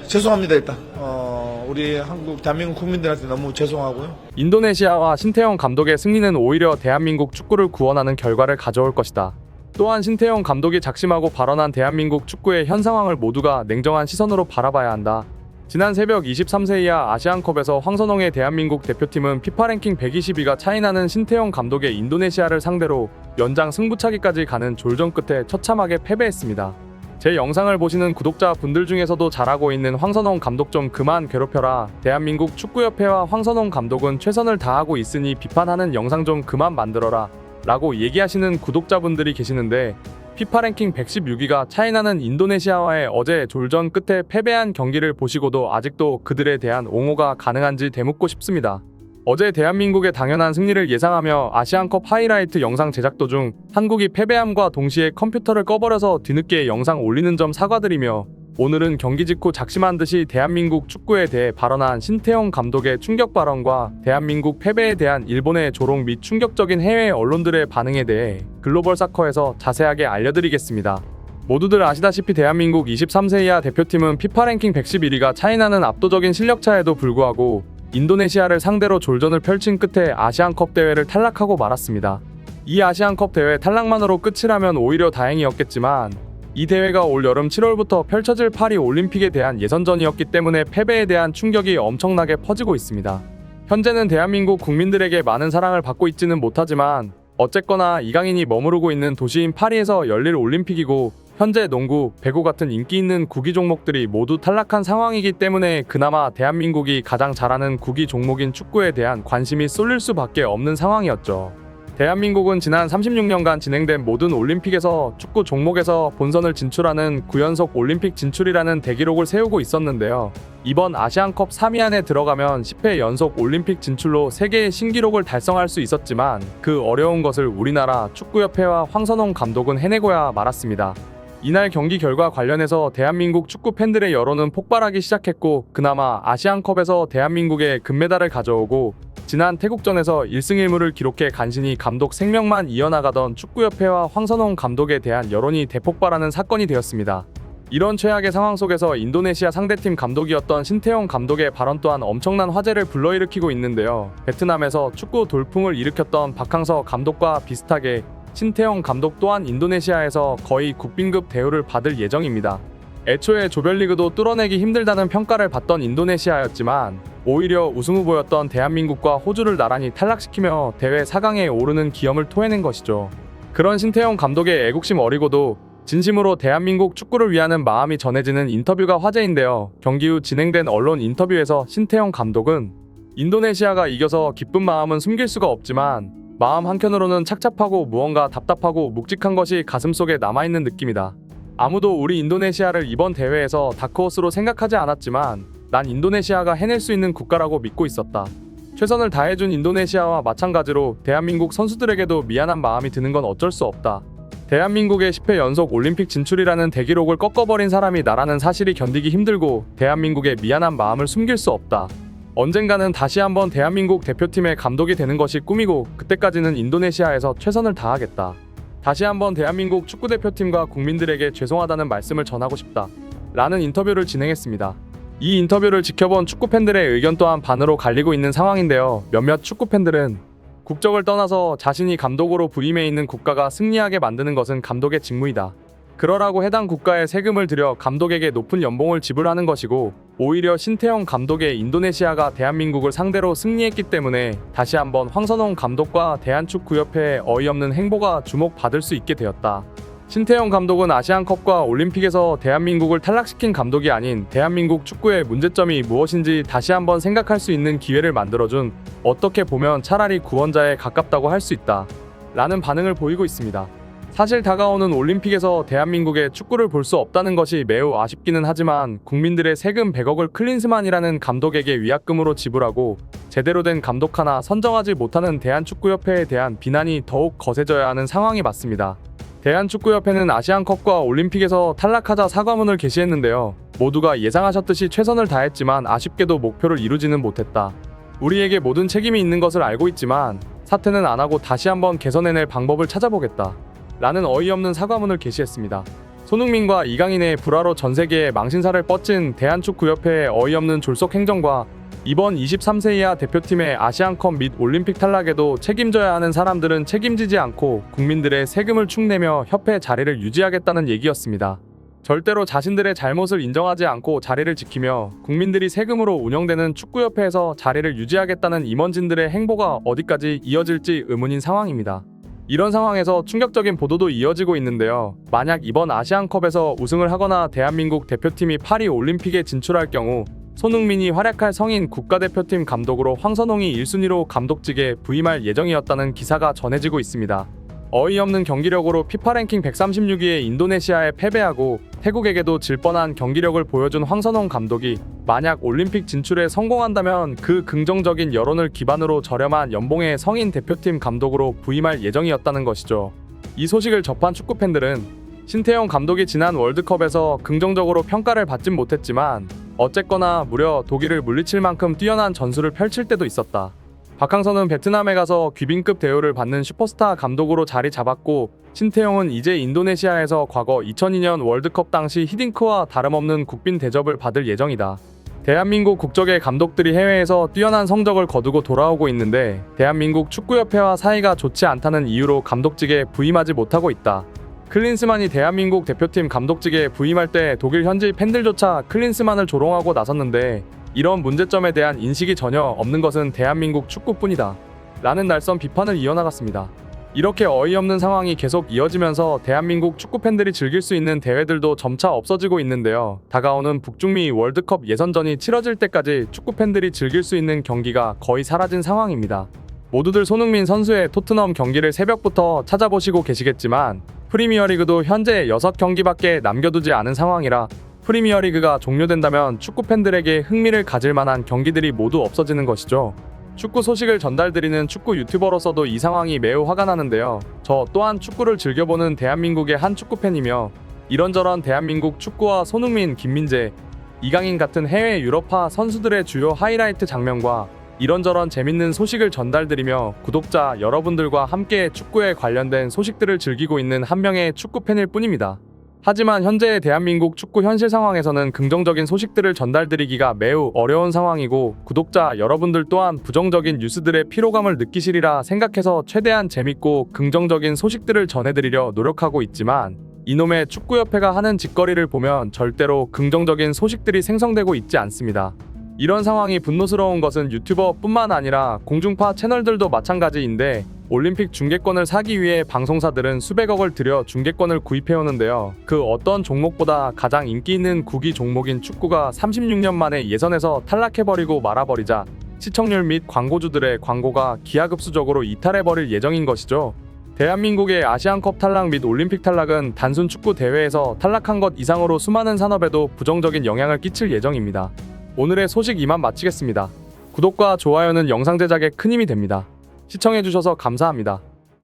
죄송합니다. 일단 우리 대한민국 국민들한테 너무 죄송하고요. 인도네시아와 신태용 감독의 승리는 오히려 대한민국 축구를 구원하는 결과를 가져올 것이다. 또한 신태용 감독이 작심하고 발언한 대한민국 축구의 현 상황을 모두가 냉정한 시선으로 바라봐야 한다. 지난 새벽 23세 이하 아시안컵에서 황선홍의 대한민국 대표팀은 피파 랭킹 120위가 차이나는 신태용 감독의 인도네시아를 상대로 연장 승부차기까지 가는 졸전 끝에 처참하게 패배했습니다. 제 영상을 보시는 구독자분들 중에서도 잘하고 있는 황선홍 감독 좀 그만 괴롭혀라. 대한민국 축구협회와 황선홍 감독은 최선을 다하고 있으니 비판하는 영상 좀 그만 만들어라 라고 얘기하시는 구독자분들이 계시는데, 피파 랭킹 116위가 차이나는 인도네시아와의 어제 졸전 끝에 패배한 경기를 보시고도 아직도 그들에 대한 옹호가 가능한지 되묻고 싶습니다. 어제 대한민국의 당연한 승리를 예상하며 아시안컵 하이라이트 영상 제작 도중 한국이 패배함과 동시에 컴퓨터를 꺼버려서 뒤늦게 영상 올리는 점 사과드리며, 오늘은 경기 직후 작심한 듯이 대한민국 축구에 대해 발언한 신태용 감독의 충격 발언과 대한민국 패배에 대한 일본의 조롱 및 충격적인 해외 언론들의 반응에 대해 글로벌 사커에서 자세하게 알려드리겠습니다. 모두들 아시다시피 대한민국 23세 이하 대표팀은 피파 랭킹 111위가 차이나는 압도적인 실력차에도 불구하고 인도네시아를 상대로 졸전을 펼친 끝에 아시안컵 대회를 탈락하고 말았습니다. 이 아시안컵 대회 탈락만으로 끝이라면 오히려 다행이었겠지만, 이 대회가 올 여름 7월부터 펼쳐질 파리 올림픽에 대한 예선전이었기 때문에 패배에 대한 충격이 엄청나게 퍼지고 있습니다. 현재는 대한민국 국민들에게 많은 사랑을 받고 있지는 못하지만 어쨌거나 이강인이 머무르고 있는 도시인 파리에서 열릴 올림픽이고, 현재 농구, 배구 같은 인기 있는 구기 종목들이 모두 탈락한 상황이기 때문에 그나마 대한민국이 가장 잘하는 구기 종목인 축구에 대한 관심이 쏠릴 수밖에 없는 상황이었죠. 대한민국은 지난 36년간 진행된 모든 올림픽에서 축구 종목에서 본선을 진출하는 9연속 올림픽 진출이라는 대기록을 세우고 있었는데요. 이번 아시안컵 3위 안에 들어가면 10회 연속 올림픽 진출로 세계의 신기록을 달성할 수 있었지만, 그 어려운 것을 우리나라 축구협회와 황선홍 감독은 해내고야 말았습니다. 이날 경기 결과 관련해서 대한민국 축구 팬들의 여론은 폭발하기 시작했고, 그나마 아시안컵에서 대한민국의 금메달을 가져오고 지난 태국전에서 1승 1무를 기록해 간신히 감독 생명만 이어나가던 축구협회와 황선홍 감독에 대한 여론이 대폭발하는 사건이 되었습니다. 이런 최악의 상황 속에서 인도네시아 상대팀 감독이었던 신태용 감독의 발언 또한 엄청난 화제를 불러일으키고 있는데요. 베트남에서 축구 돌풍을 일으켰던 박항서 감독과 비슷하게 신태용 감독 또한 인도네시아에서 거의 국빈급 대우를 받을 예정입니다. 애초에 조별리그도 뚫어내기 힘들다는 평가를 받던 인도네시아였지만, 오히려 우승 후보였던 대한민국과 호주를 나란히 탈락시키며 대회 4강에 오르는 기염을 토해낸 것이죠. 그런 신태용 감독의 애국심 어리고도 진심으로 대한민국 축구를 위하는 마음이 전해지는 인터뷰가 화제인데요. 경기 후 진행된 언론 인터뷰에서 신태용 감독은 인도네시아가 이겨서 기쁜 마음은 숨길 수가 없지만 마음 한켠으로는 착잡하고 무언가 답답하고 묵직한 것이 가슴속에 남아있는 느낌이다. 아무도 우리 인도네시아를 이번 대회에서 다크호스로 생각하지 않았지만 난 인도네시아가 해낼 수 있는 국가라고 믿고 있었다. 최선을 다해준 인도네시아와 마찬가지로 대한민국 선수들에게도 미안한 마음이 드는 건 어쩔 수 없다. 대한민국의 10회 연속 올림픽 진출이라는 대기록을 꺾어버린 사람이 나라는 사실이 견디기 힘들고 대한민국의 미안한 마음을 숨길 수 없다. 언젠가는 다시 한번 대한민국 대표팀의 감독이 되는 것이 꿈이고, 그때까지는 인도네시아에서 최선을 다하겠다. 다시 한번 대한민국 축구대표팀과 국민들에게 죄송하다는 말씀을 전하고 싶다 라는 인터뷰를 진행했습니다. 이 인터뷰를 지켜본 축구팬들의 의견 또한 반으로 갈리고 있는 상황인데요. 몇몇 축구팬들은 국적을 떠나서 자신이 감독으로 부임해 있는 국가가 승리하게 만드는 것은 감독의 직무이다. 그러라고 해당 국가에 세금을 들여 감독에게 높은 연봉을 지불하는 것이고, 오히려 신태용 감독의 인도네시아가 대한민국을 상대로 승리했기 때문에 다시 한번 황선홍 감독과 대한축구협회의 어이없는 행보가 주목받을 수 있게 되었다. 신태용 감독은 아시안컵과 올림픽에서 대한민국을 탈락시킨 감독이 아닌 대한민국 축구의 문제점이 무엇인지 다시 한번 생각할 수 있는 기회를 만들어준, 어떻게 보면 차라리 구원자에 가깝다고 할 수 있다 라는 반응을 보이고 있습니다. 사실 다가오는 올림픽에서 대한민국의 축구를 볼 수 없다는 것이 매우 아쉽기는 하지만, 국민들의 세금 100억을 클린스만이라는 감독에게 위약금으로 지불하고 제대로 된 감독 하나 선정하지 못하는 대한축구협회에 대한 비난이 더욱 거세져야 하는 상황이 맞습니다. 대한축구협회는 아시안컵과 올림픽에서 탈락하자 사과문을 게시했는데요. 모두가 예상하셨듯이 최선을 다했지만 아쉽게도 목표를 이루지는 못했다. 우리에게 모든 책임이 있는 것을 알고 있지만 사퇴는 안 하고 다시 한번 개선해낼 방법을 찾아보겠다 라는 어이없는 사과문을 게시했습니다. 손흥민과 이강인의 불화로 전세계에 망신살을 뻗친 대한축구협회의 어이없는 졸속 행정과 이번 23세 이하 대표팀의 아시안컵 및 올림픽 탈락에도 책임져야 하는 사람들은 책임지지 않고 국민들의 세금을 축내며 협회 자리를 유지하겠다는 얘기였습니다. 절대로 자신들의 잘못을 인정하지 않고 자리를 지키며 국민들이 세금으로 운영되는 축구협회에서 자리를 유지하겠다는 임원진들의 행보가 어디까지 이어질지 의문인 상황입니다. 이런 상황에서 충격적인 보도도 이어지고 있는데요. 만약 이번 아시안컵에서 우승을 하거나 대한민국 대표팀이 파리 올림픽에 진출할 경우 손흥민이 활약할 성인 국가대표팀 감독으로 황선홍이 1순위로 감독직에 부임할 예정이었다는 기사가 전해지고 있습니다. 어이없는 경기력으로 피파 랭킹 136위의 인도네시아에 패배하고 태국에게도 질 뻔한 경기력을 보여준 황선홍 감독이 만약 올림픽 진출에 성공한다면 그 긍정적인 여론을 기반으로 저렴한 연봉의 성인 대표팀 감독으로 부임할 예정이었다는 것이죠. 이 소식을 접한 축구팬들은 신태용 감독이 지난 월드컵에서 긍정적으로 평가를 받진 못했지만 어쨌거나 무려 독일을 물리칠 만큼 뛰어난 전술을 펼칠 때도 있었다. 박항서는 베트남에 가서 귀빈급 대우를 받는 슈퍼스타 감독으로 자리 잡았고 신태용은 이제 인도네시아에서 과거 2002년 월드컵 당시 히딩크와 다름없는 국빈 대접을 받을 예정이다. 대한민국 국적의 감독들이 해외에서 뛰어난 성적을 거두고 돌아오고 있는데 대한민국 축구협회와 사이가 좋지 않다는 이유로 감독직에 부임하지 못하고 있다. 클린스만이 대한민국 대표팀 감독직에 부임할 때 독일 현지 팬들조차 클린스만을 조롱하고 나섰는데 이런 문제점에 대한 인식이 전혀 없는 것은 대한민국 축구뿐이다. 라는 날선 비판을 이어나갔습니다. 이렇게 어이없는 상황이 계속 이어지면서 대한민국 축구팬들이 즐길 수 있는 대회들도 점차 없어지고 있는데요. 다가오는 북중미 월드컵 예선전이 치러질 때까지 축구팬들이 즐길 수 있는 경기가 거의 사라진 상황입니다. 모두들 손흥민 선수의 토트넘 경기를 새벽부터 찾아보시고 계시겠지만 프리미어리그도 현재 6경기밖에 남겨두지 않은 상황이라 프리미어리그가 종료된다면 축구팬들에게 흥미를 가질 만한 경기들이 모두 없어지는 것이죠. 축구 소식을 전달드리는 축구 유튜버로서도 이 상황이 매우 화가 나는데요. 저 또한 축구를 즐겨보는 대한민국의 한 축구팬이며 이런저런 대한민국 축구와 손흥민, 김민재, 이강인 같은 해외 유럽파 선수들의 주요 하이라이트 장면과 이런저런 재밌는 소식을 전달드리며 구독자 여러분들과 함께 축구에 관련된 소식들을 즐기고 있는 한 명의 축구팬일 뿐입니다. 하지만 현재의 대한민국 축구 현실 상황에서는 긍정적인 소식들을 전달드리기가 매우 어려운 상황이고 구독자 여러분들 또한 부정적인 뉴스들의 피로감을 느끼시리라 생각해서 최대한 재밌고 긍정적인 소식들을 전해드리려 노력하고 있지만 이놈의 축구협회가 하는 짓거리를 보면 절대로 긍정적인 소식들이 생성되고 있지 않습니다. 이런 상황이 분노스러운 것은 유튜버뿐만 아니라 공중파 채널들도 마찬가지인데 올림픽 중계권을 사기 위해 방송사들은 수백억을 들여 중계권을 구입해오는데요. 그 어떤 종목보다 가장 인기 있는 구기 종목인 축구가 36년 만에 예선에서 탈락해버리고 말아버리자 시청률 및 광고주들의 광고가 기하급수적으로 이탈해버릴 예정인 것이죠. 대한민국의 아시안컵 탈락 및 올림픽 탈락은 단순 축구 대회에서 탈락한 것 이상으로 수많은 산업에도 부정적인 영향을 끼칠 예정입니다. 오늘의 소식 이만 마치겠습니다. 구독과 좋아요는 영상 제작에 큰 힘이 됩니다. 시청해주셔서 감사합니다.